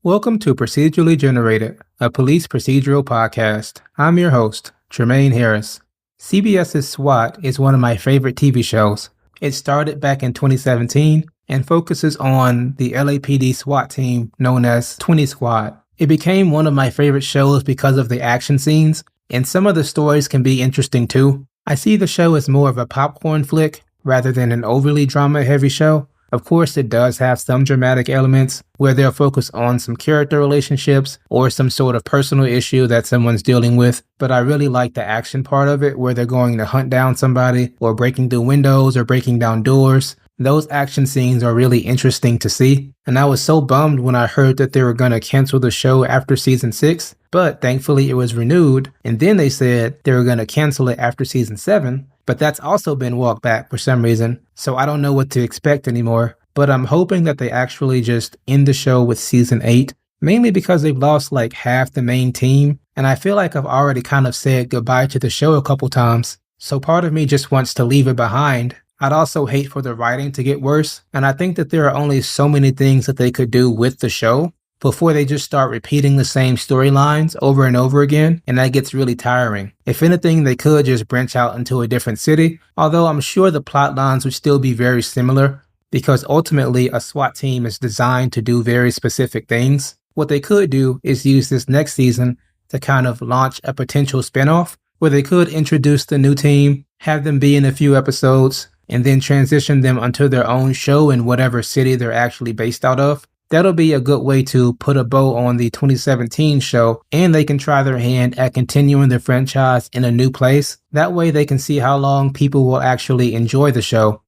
Welcome to Procedurally Generated, a police procedural podcast. I'm your host, Jermaine Harris. CBS's SWAT is one of my favorite TV shows. It started back in 2017 and focuses on the LAPD SWAT team known as 20 Squad. It became one of my favorite shows because of the action scenes, and some of the stories can be interesting too. I see the show as more of a popcorn flick rather than an overly drama-heavy show. Of course, it does have some dramatic elements where they'll focus on some character relationships or some sort of personal issue that someone's dealing with, but I really like the action part of it where they're going to hunt down somebody or breaking through windows or breaking down doors. Those action scenes are really interesting to see, and I was so bummed when I heard that they were going to cancel the show after season 6, but thankfully it was renewed, and then they said they were going to cancel it after season 7, but that's also been walked back for some reason, so I don't know what to expect anymore. But I'm hoping that they actually just end the show with season 8, mainly because they've lost like half the main team, and I feel like I've already kind of said goodbye to the show a couple times, so part of me just wants to leave it behind. I'd also hate for the writing to get worse, and I think that there are only so many things that they could do with the show before they just start repeating the same storylines over and over again, and that gets really tiring. If anything, they could just branch out into a different city, although I'm sure the plot lines would still be very similar, because ultimately a SWAT team is designed to do very specific things. What they could do is use this next season to kind of launch a potential spinoff, where they could introduce the new team, have them be in a few episodes, and then transition them onto their own show in whatever city they're actually based out of. That'll be a good way to put a bow on the 2017 show, and they can try their hand at continuing the franchise in a new place. That way they can see how long people will actually enjoy the show.